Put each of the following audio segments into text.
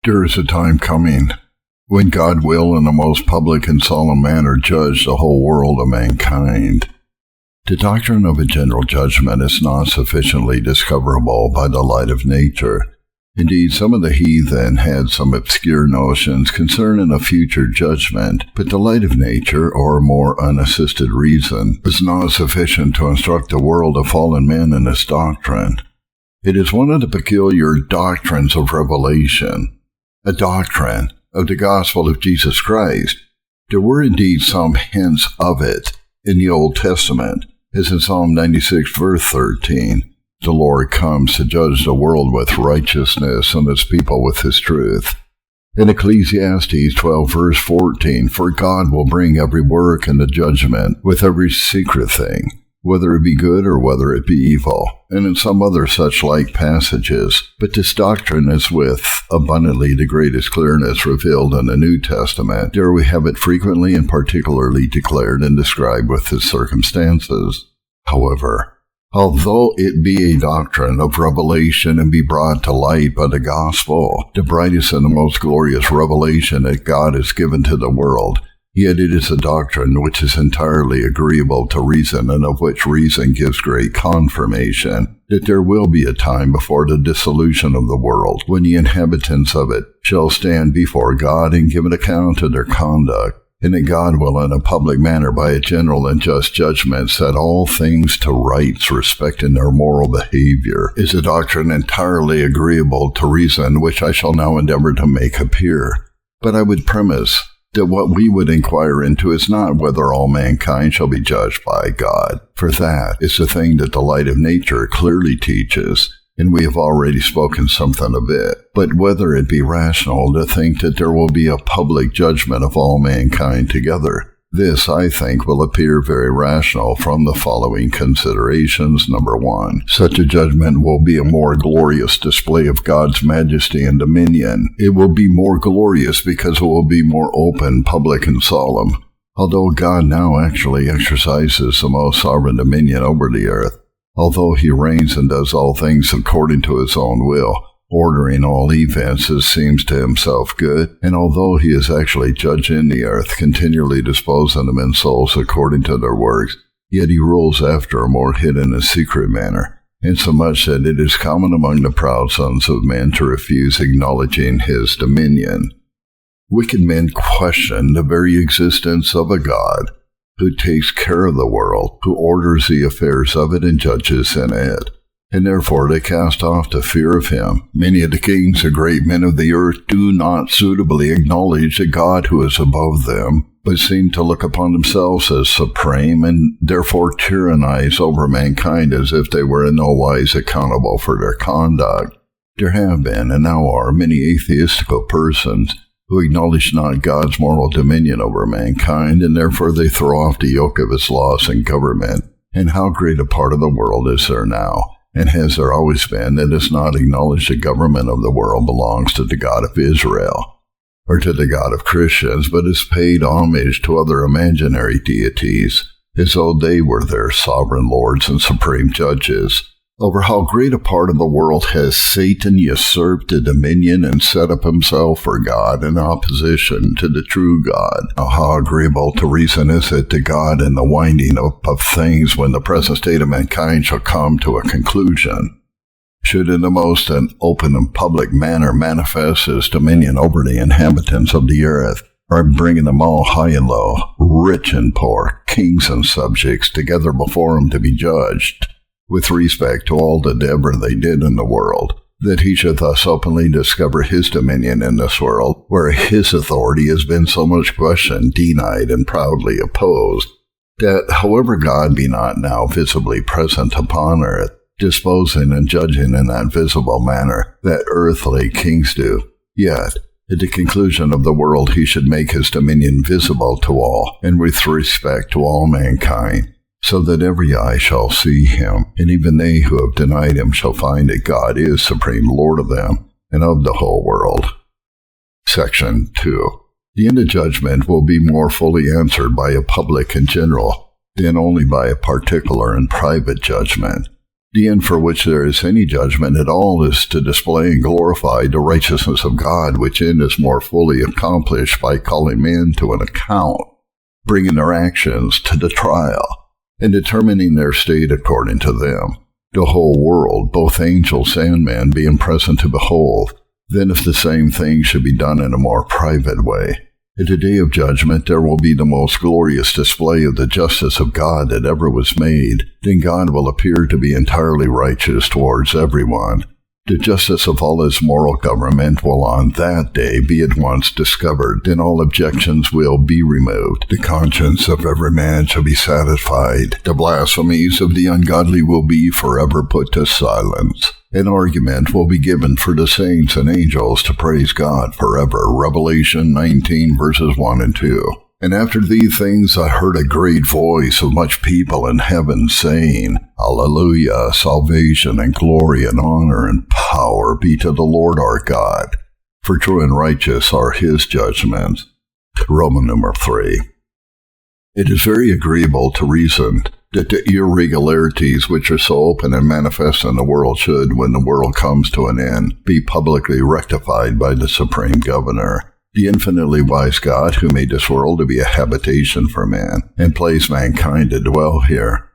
There is a time coming when God will in a most public and solemn manner judge the whole world of mankind. The doctrine of a general judgment is not sufficiently discoverable by the light of nature. Indeed, some of the heathen had some obscure notions concerning a future judgment, but the light of nature, or more unassisted reason, is not sufficient to instruct the world of fallen men in this doctrine. It is one of the peculiar doctrines of revelation, a doctrine of the gospel of Jesus Christ. There were indeed some hints of it in the Old Testament, as in Psalm 96, verse 13. The Lord comes to judge the world with righteousness and his people with his truth. In Ecclesiastes 12, verse 14, for God will bring every work into judgment with every secret thing, whether it be good or whether it be evil, and in some other such like passages. But this doctrine is with abundantly the greatest clearness revealed in the New Testament. There we have it frequently and particularly declared and described with its circumstances. However, although it be a doctrine of revelation and be brought to light by the gospel, the brightest and the most glorious revelation that God has given to the world, yet it is a doctrine which is entirely agreeable to reason, and of which reason gives great confirmation, that there will be a time before the dissolution of the world, when the inhabitants of it shall stand before God and give an account of their conduct, and that God will in a public manner by a general and just judgment set all things to rights respecting their moral behavior, is a doctrine entirely agreeable to reason, which I shall now endeavor to make appear. But I would premise that what we would inquire into is not whether all mankind shall be judged by God, for that is the thing that the light of nature clearly teaches, and we have already spoken something of it, but whether it be rational to think that there will be a public judgment of all mankind together. This, I think, will appear very rational from the following considerations. Number 1, such a judgment will be a more glorious display of God's majesty and dominion. It will be more glorious because it will be more open, public, and solemn. Although God now actually exercises the most sovereign dominion over the earth, although he reigns and does all things according to his own will, ordering all events as seems to himself good, and although he is actually judging the earth, continually disposing of men's souls according to their works, yet he rules after a more hidden and secret manner, insomuch that it is common among the proud sons of men to refuse acknowledging his dominion. Wicked men question the very existence of a God who takes care of the world, who orders the affairs of it and judges in it, and therefore they cast off the fear of him. Many of the kings and great men of the earth do not suitably acknowledge the God who is above them, but seem to look upon themselves as supreme, and therefore tyrannize over mankind as if they were in no wise accountable for their conduct. There have been, and now are, many atheistical persons who acknowledge not God's moral dominion over mankind, and therefore they throw off the yoke of his laws and government. And how great a part of the world is there now, and has there always been, that does not acknowledge the government of the world belongs to the God of Israel, or to the God of Christians, but has paid homage to other imaginary deities, as though they were their sovereign lords and supreme judges. Over how great a part of the world has Satan usurped the dominion and set up himself for God in opposition to the true God. How agreeable to reason is it to God in the winding up of things when the present state of mankind shall come to a conclusion, should in the most open and public manner manifest his dominion over the inhabitants of the earth, or bringing them all high and low, rich and poor, kings and subjects, together before him to be judged, with respect to all the endeavor they did in the world, that he should thus openly discover his dominion in this world, where his authority has been so much questioned, denied, and proudly opposed, that however God be not now visibly present upon earth, disposing and judging in that visible manner that earthly kings do, yet at the conclusion of the world he should make his dominion visible to all, and with respect to all mankind, so that every eye shall see him, and even they who have denied him shall find that God is supreme Lord of them and of the whole world. Section 2. The end of judgment will be more fully answered by a public and general than only by a particular and private judgment. The end for which there is any judgment at all is to display and glorify the righteousness of God, which end is more fully accomplished by calling men to an account, bringing their actions to the trial, and determining their state according to them. The whole world, both angels and men, being present to behold. Then if the same thing should be done in a more private way, at the day of judgment there will be the most glorious display of the justice of God that ever was made. Then God will appear to be entirely righteous towards everyone. The justice of all his moral government will on that day be at once discovered. Then all objections will be removed. The conscience of every man shall be satisfied. The blasphemies of the ungodly will be forever put to silence. An argument will be given for the saints and angels to praise God forever. Revelation 19 verses 1 and 2. And after these things I heard a great voice of much people in heaven saying, Alleluia, salvation and glory and honor and power be to the Lord our God, for true and righteous are his judgments. Roman numeral 3. It is very agreeable to reason that the irregularities which are so open and manifest in the world should, when the world comes to an end, be publicly rectified by the Supreme Governor, the infinitely wise God who made this world to be a habitation for man, and placed mankind to dwell here,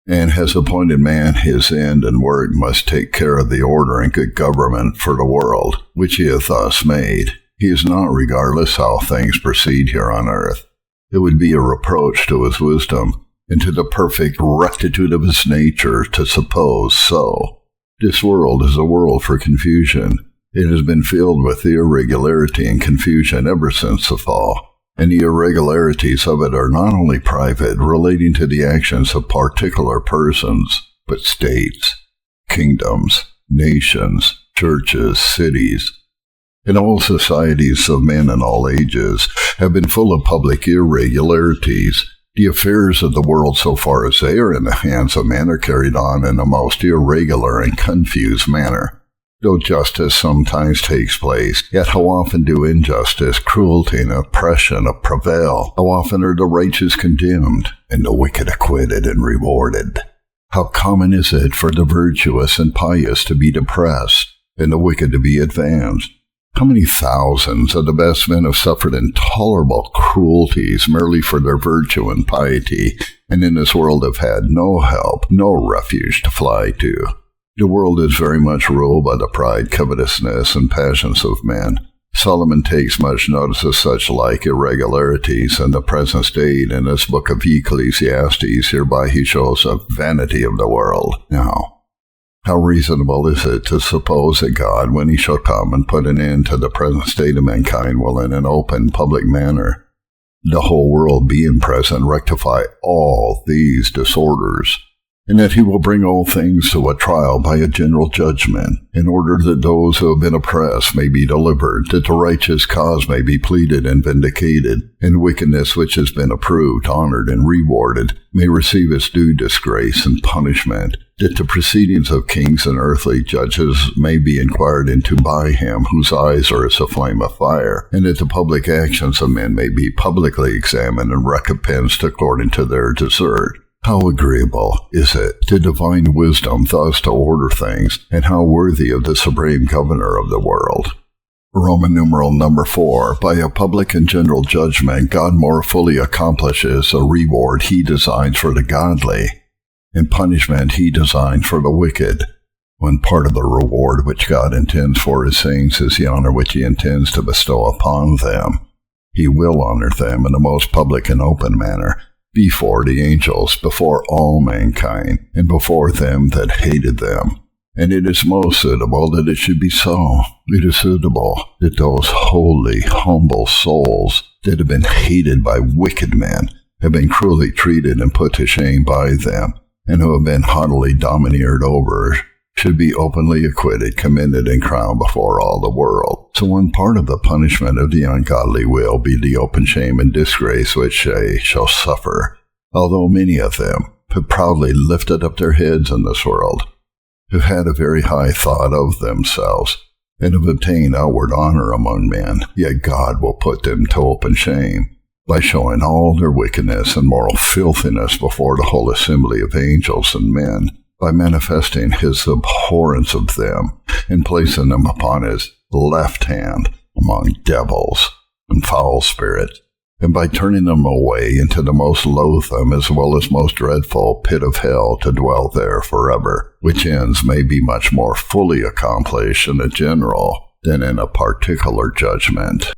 and has appointed man his end and work must take care of the order and good government for the world, which he hath thus made. He is not regardless how things proceed here on earth. It would be a reproach to his wisdom, and to the perfect rectitude of his nature to suppose so. This world is a world for confusion. It has been filled with irregularity and confusion ever since the fall, and the irregularities of it are not only private, relating to the actions of particular persons, but states, kingdoms, nations, churches, cities, and all societies of men in all ages have been full of public irregularities. The affairs of the world, so far as they are in the hands of men, are carried on in a most irregular and confused manner. Though justice sometimes takes place, yet how often do injustice, cruelty, and oppression prevail? How often are the righteous condemned, and the wicked acquitted and rewarded? How common is it for the virtuous and pious to be depressed, and the wicked to be advanced? How many thousands of the best men have suffered intolerable cruelties merely for their virtue and piety, and in this world have had no help, no refuge to fly to? The world is very much ruled by the pride, covetousness, and passions of men. Solomon takes much notice of such like irregularities in the present state in this book of Ecclesiastes. Hereby he shows the vanity of the world. Now, how reasonable is it to suppose that God, when he shall come and put an end to the present state of mankind, will in an open, public manner, the whole world being present, rectify all these disorders, and that he will bring all things to a trial by a general judgment, in order that those who have been oppressed may be delivered, that the righteous cause may be pleaded and vindicated, and wickedness which has been approved, honored, and rewarded may receive its due disgrace and punishment, that the proceedings of kings and earthly judges may be inquired into by him whose eyes are as a flame of fire, and that the public actions of men may be publicly examined and recompensed according to their desert. How agreeable is it to divine wisdom thus to order things, and how worthy of the supreme governor of the world. Roman numeral number 4. By a public and general judgment, God more fully accomplishes a reward he designs for the godly, and punishment he designs for the wicked. One part of the reward which God intends for his saints is the honor which he intends to bestow upon them. He will honor them in the most public and open manner, before the angels, before all mankind, and before them that hated them. And it is most suitable that it should be so. It is suitable that those holy, humble souls that have been hated by wicked men, have been cruelly treated and put to shame by them, and who have been haughtily domineered over, should be openly acquitted, commended, and crowned before all the world. So one part of the punishment of the ungodly will be the open shame and disgrace which they shall suffer, although many of them have proudly lifted up their heads in this world, have had a very high thought of themselves, and have obtained outward honor among men, yet God will put them to open shame, by showing all their wickedness and moral filthiness before the whole assembly of angels and men, by manifesting his abhorrence of them and placing them upon his left hand among devils and foul spirits, and by turning them away into the most loathsome as well as most dreadful pit of hell to dwell there forever, which ends may be much more fully accomplished in a general than in a particular judgment.